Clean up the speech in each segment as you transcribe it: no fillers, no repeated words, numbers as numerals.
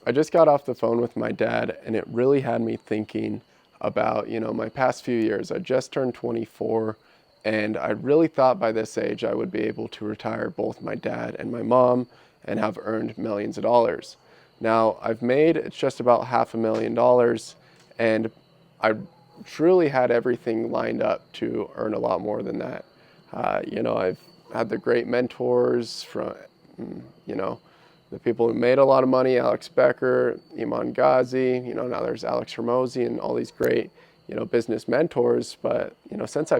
I just got off the phone with my dad, and it really had me thinking about, my past few years. I just turned 24, and I really thought by this age I would be able to retire both my dad and my mom and have earned millions of dollars. Now, I've made it's just about $500,000, and I truly had everything lined up to earn a lot more than that. I've had the great mentors from, you know, the people who made a lot of money, Alex Becker, Iman Ghazi, now there's Alex Hormozy and all these great, business mentors. But, since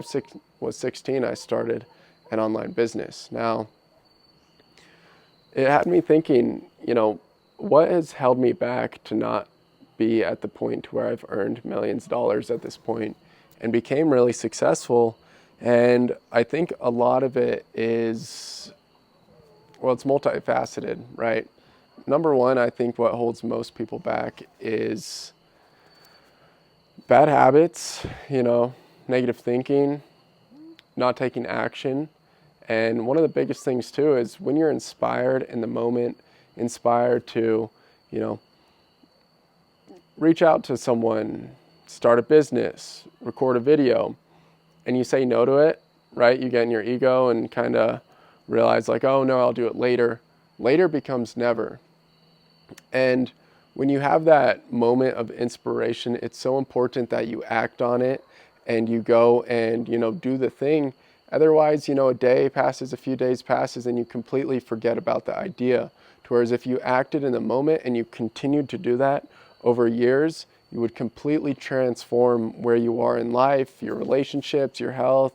was 16, I started an online business. Now, it had me thinking, what has held me back to not be at the point where I've earned millions of dollars at this point and became really successful. And I think a lot of it is, well, it's multifaceted, right? Number one, I think what holds most people back is bad habits, negative thinking, not taking action. And one of the biggest things too is when you're inspired in the moment, inspired to, reach out to someone, start a business, record a video, and you say no to it, right? You get in your ego and kind of realize like, oh no, I'll do it later. Later becomes never. And when you have that moment of inspiration, it's so important that you act on it and you go and, do the thing. Otherwise, a day passes, a few days passes, and you completely forget about the idea. Whereas if you acted in the moment and you continued to do that over years, you would completely transform where you are in life, your relationships, your health,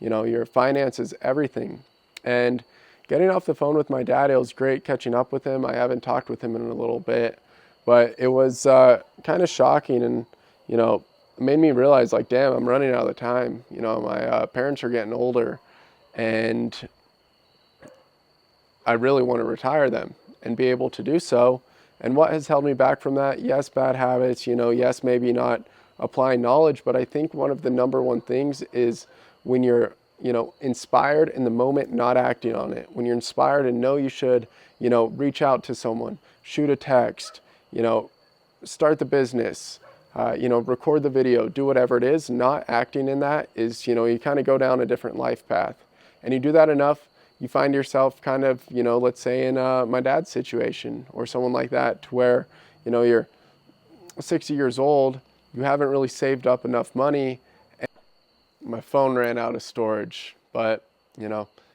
your finances, everything. And getting off the phone with my dad, it was great catching up with him. I haven't talked with him in a little bit, but it was kind of shocking, and it made me realize like, damn, I'm running out of time. My parents are getting older, and I really want to retire them and be able to do so. And what has held me back from that? Yes, bad habits, yes, maybe not applying knowledge, but I think one of the number one things is when you're, inspired in the moment, not acting on it. When you're inspired and know you should, reach out to someone, shoot a text, start the business, record the video, do whatever it is, not acting in that is, you kind of go down a different life path. And you do that enough, you find yourself kind of, let's say in my dad's situation or someone like that, to where, you're 60 years old, you haven't really saved up enough money. And my phone ran out of storage, but,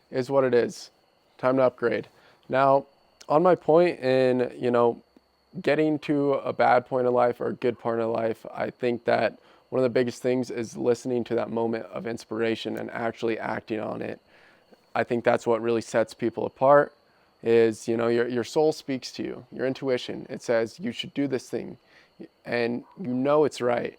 is what it is. Time to upgrade. Now, on my point in, getting to a bad point of life or a good part of life, I think that one of the biggest things is listening to that moment of inspiration and actually acting on it. I think that's what really sets people apart is, your soul speaks to you, your intuition. It says you should do this thing and it's right.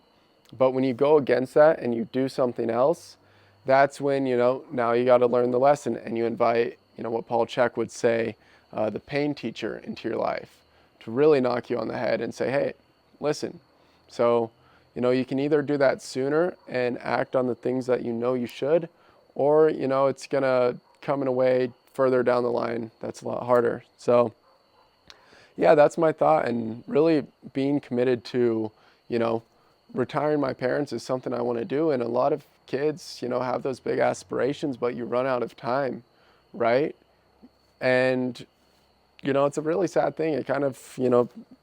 But when you go against that and you do something else, that's when, now you got to learn the lesson and you invite, what Paul Chek would say, the pain teacher into your life to really knock you on the head and say, hey, listen. So, you can either do that sooner and act on the things that you should, or, it's going to come in a way further down the line that's a lot harder. So, yeah, that's my thought. And really being committed to, retiring my parents is something I want to do. And a lot of kids, have those big aspirations, but you run out of time, right? And, it's a really sad thing. It kind of,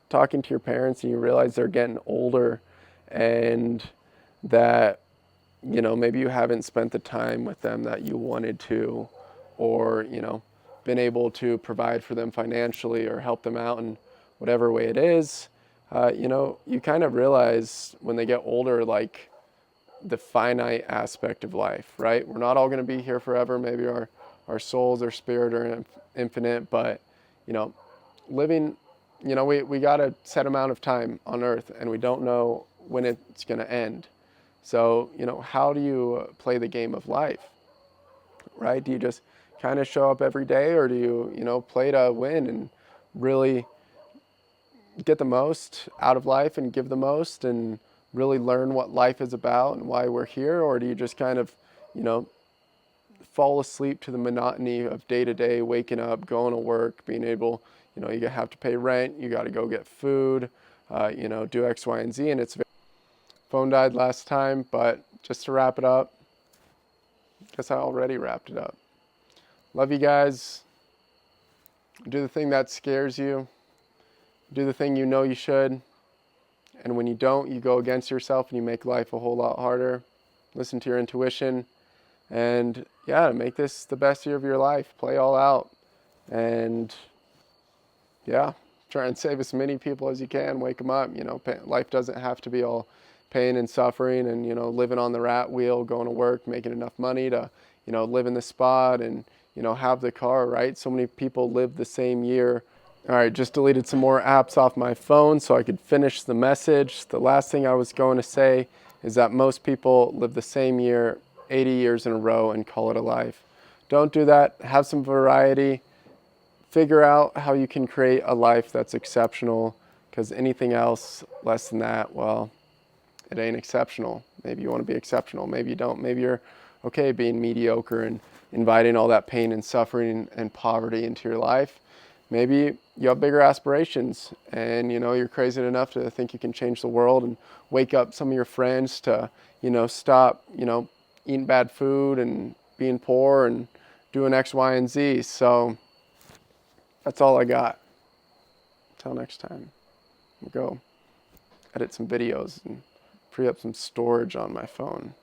talking to your parents and you realize they're getting older and that, maybe you haven't spent the time with them that you wanted to, or, been able to provide for them financially or help them out in whatever way it is. You kind of realize when they get older, like the finite aspect of life, right? We're not all going to be here forever. Maybe our souls or spirit are infinite, but, living, we got a set amount of time on earth and we don't know when it's going to end. So, how do you play the game of life, right? Do you just kind of show up every day, or do you, play to win and really get the most out of life and give the most and really learn what life is about and why we're here? Or do you just kind of, fall asleep to the monotony of day to day, waking up, going to work, being able, you have to pay rent, you got to go get food, do X, Y, and Z. And phone died last time, but just to wrap it up, guess I already wrapped it up. Love you guys. Do the thing that scares you. Do the thing you know you should. And when you don't, you go against yourself and you make life a whole lot harder. Listen to your intuition. And yeah, make this the best year of your life. Play all out. And yeah, try and save as many people as you can. Wake them up. Life doesn't have to be all pain and suffering and, living on the rat wheel, going to work, making enough money to, live in the spot and, have the car, right? So many people live the same year. All right, just deleted some more apps off my phone so I could finish the message. The last thing I was going to say is that most people live the same year 80 years in a row and call it a life. Don't do that. Have some variety. Figure out how you can create a life that's exceptional, because anything else less than that, well, it ain't exceptional. Maybe you want to be exceptional. Maybe you don't. Maybe you're okay being mediocre and inviting all that pain and suffering and poverty into your life. Maybe you have bigger aspirations and, you're crazy enough to think you can change the world and wake up some of your friends to, stop, eating bad food and being poor and doing X, Y, and Z. So that's all I got. Until next time, I'll go edit some videos and free up some storage on my phone.